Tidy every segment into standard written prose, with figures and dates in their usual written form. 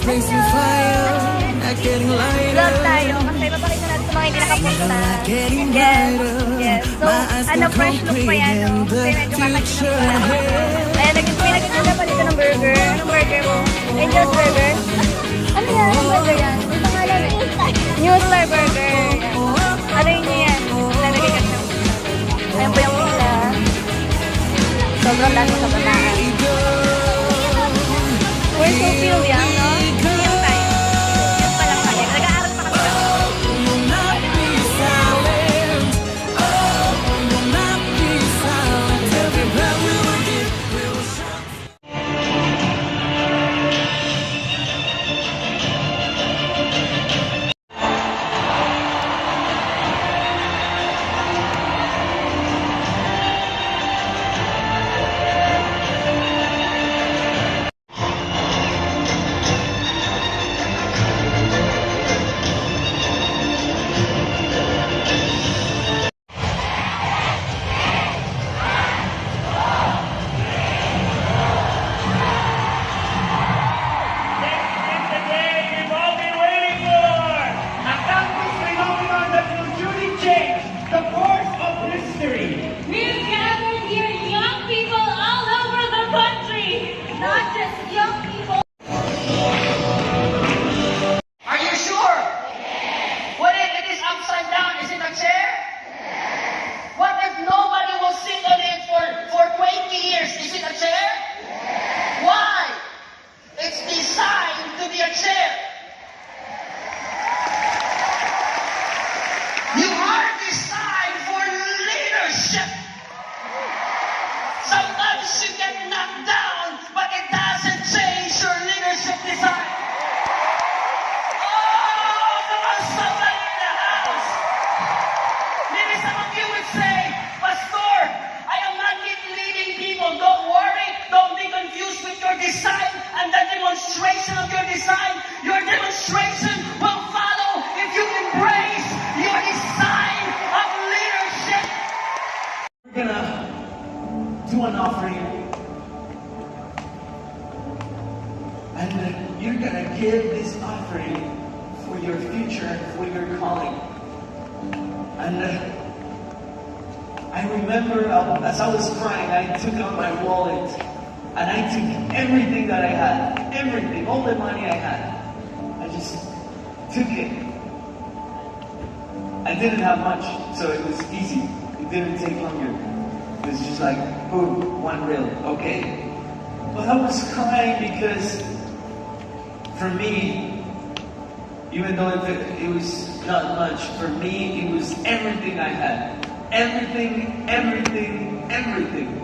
chasing fire, not getting lighter. Vlog tayo kasi papakita natin sa mga hindi nakapunta. Yes. So, fresh look pa yan, no? Kasi medyo kakachino pa. Ayan, may nagtitinda pa dito ng burger. Anong burger mo? Angel's Burger? Ano yan? Anong burger yan? Ang pangalan eh. New Star Burger. Ano yun yan? Lalagay ka siya. Ayan po yung pila. Sobrang lasa sa bataan. We're so feel young, no? Young tayo. Young pa lang tayo. Nag-aaral pa kami. Do an offering, and you're gonna give this offering for your future, for your calling. And I remember as I was crying, I took out my wallet and I took everything that I had, everything, all the money I had. I just took it. I didn't have much, so it was easy. It didn't take longer. It was just like, boom, 1 real, okay. But I was crying because, for me, even though it was not much, for me, it was everything I had. Everything, everything, everything.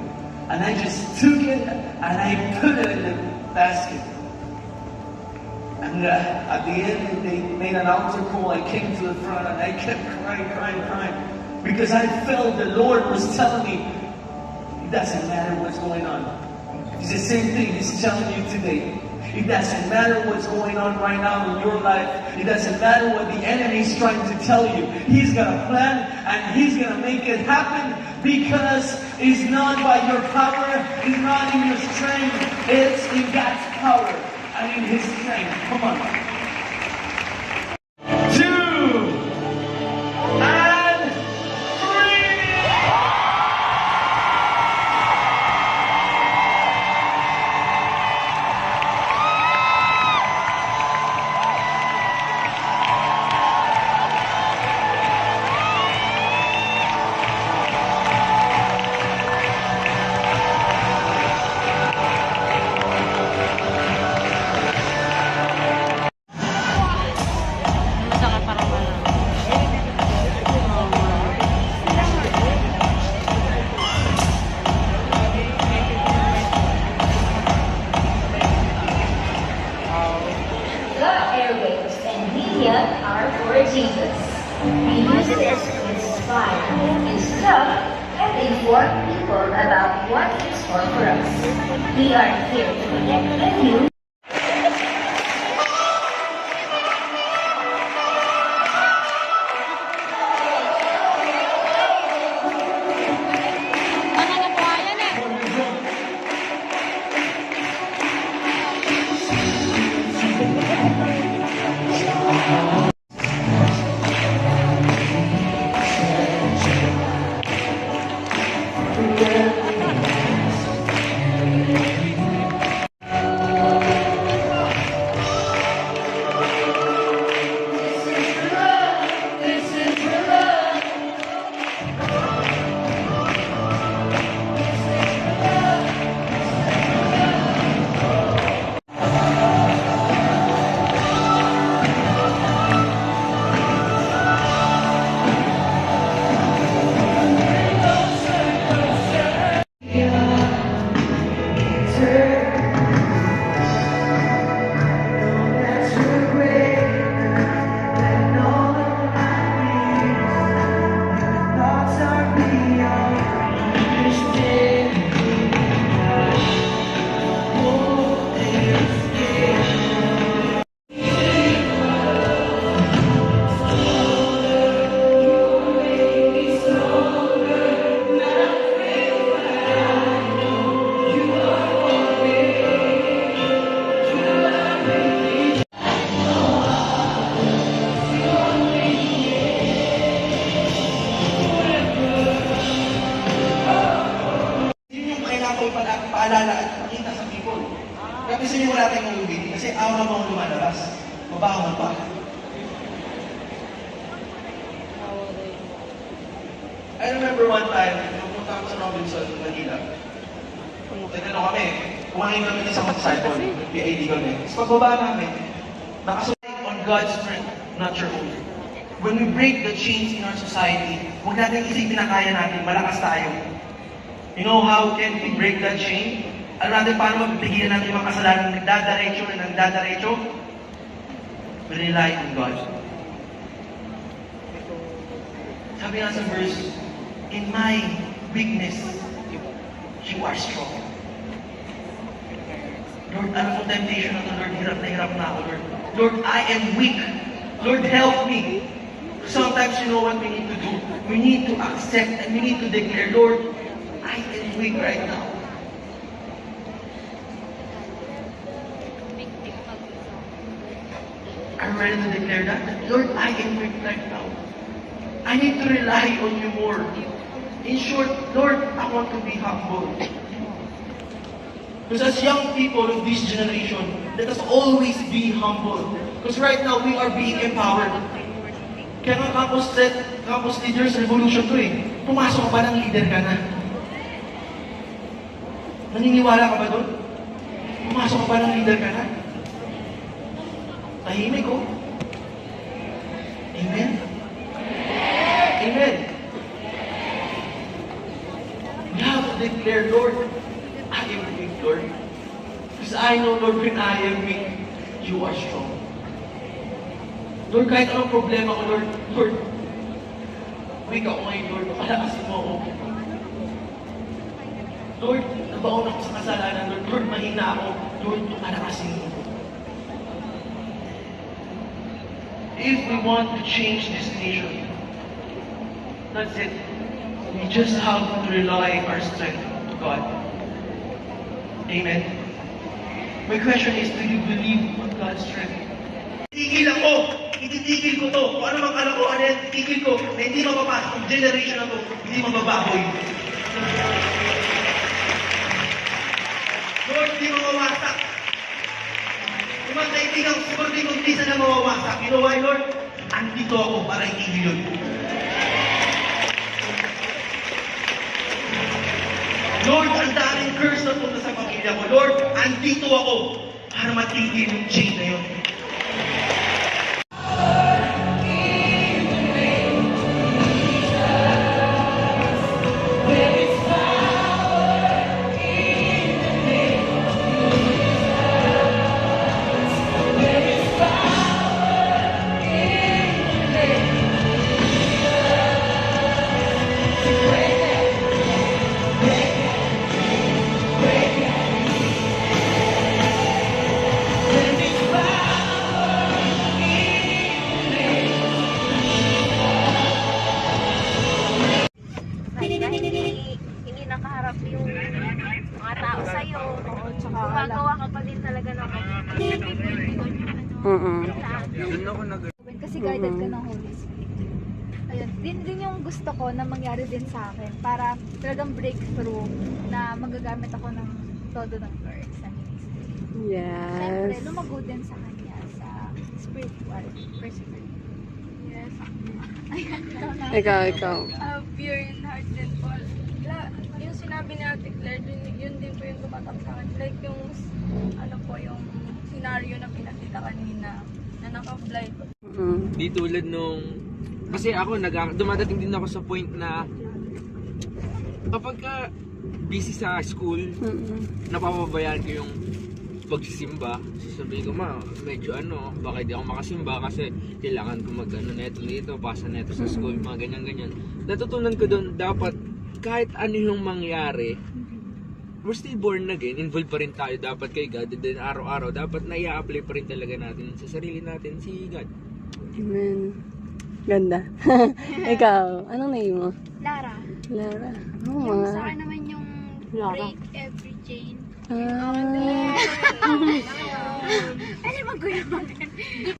And I just took it and I put it in the basket. And at the end, they made an altar call. I came to the front and I kept crying, crying, crying. Because I felt the Lord was telling me, it doesn't matter what's going on. It's the same thing He's telling you today. It doesn't matter what's going on right now in your life. It doesn't matter what the enemy is trying to tell you. He's got a plan and He's going to make it happen because it's not by your power, it's not in your strength, it's in God's power and in His strength. Come on. 2 and 3. Are for Jesus. We use this to inspire, instruct, and inform people about what is for us. We are here to connect with you. paalala at pakita sa people. Kaya gusto niyo wala tayong malugin kasi aura mo ang lumalabas. Mabaho pa. I remember one time, pumunta ako sa Robinson, Manila. Nagano kami, kumain kami sa motorcycle, PID kami. Tapos pagbaba namin, nakasunod on God's strength, not your own. When we break the chains in our society, huwag natin isipin na kaya natin, malakas tayo. You know how can we break that chain? Alam natin paano mapipigilan natin yung mga kasalanan na nagdadaretso? We rely on God. Sabi nga sa verse, in my weakness, you are strong. Lord, ano po temptation na to, Lord? Hirap na ako, Lord. Lord, I am weak. Lord, help me. Sometimes you know what we need to do. We need to accept and we need to declare, Lord, I am weak right now. Are you ready to declare that? Lord, I am weak right now. I need to rely on you more. In short, Lord, I want to be humble. Because as young people of this generation, let us always be humble. Because right now, we are being empowered. Kaya nga campus leaders revolution to eh. Pumasok ka ba ng leader ka na? Naniniwala ka ba doon? Pumasok ka ba ng leader ka na? Tahimik ko. Amen? Amen. We have to declare, Lord, I am weak, Lord. Because I know, Lord, when I am weak, you are strong. Lord, kahit anong problema ko, Lord, weak ako ngayon, Lord, palakasin mo ako. Lord, nabaon ako sa kasalanan, Lord, mahina ako, Lord, palakasin mo. If we want to change this nation, that's it. We just have to rely our strength to God. Amen. My question is, do you believe on God's strength? Titigil ako! Ititigil ko to! Kung ano mang kalokohan yan, titigil ko na hindi mapapasok. Yung generation na to, hindi mabababoy. Lord, hindi mawawasak. Yung mga kaibigan ko, siguro di kong bisa na mawawasak. You know why, Lord? Andito ako para itigil yun. Lord, ang daming curse na punta sa pamilya ko. Lord, andito ako para matigil yung chain na yun. Hindi nakaharap yung mga tao sa'yo. Gumagawa ka pa din talaga ng Kasi guided ka ng Holy Spirit. Ayun, din yung gusto ko na mangyari din sa akin para talagang breakthrough na magagamit ako ng todo ng Lord sa ministry. Siyempre, Yes. lumago din sa kanya sa spiritual perspective. Yes. Ayan, Ikaw. Pure in heart din po. Yung sinabi ni Ate Claire, yun din po yung tumatak sa akin. Like yung, ano po, yung scenario na pinakita kanina, na naka-fly po. Di tulad nung, kasi ako, dumadating din ako sa point na kapag ka busy sa school, napapabayaan ko yung pagsisimba. Sasabihin ko, medyo baka di ako makasimba kasi kailangan ko neto dito, pasa neto sa school, mga ganyan-ganyan. Natutunan ko doon, dapat kahit ano yung mangyari, we're still born again, involved pa rin tayo dapat kay God, and then araw-araw, dapat na-i-apply pa rin talaga natin sa sarili natin si God. Amen. Ganda. Ikaw, anong name mo? Lara. Lara. Yung sa akin naman yung break every chain. Ah. Ano ba ko yun?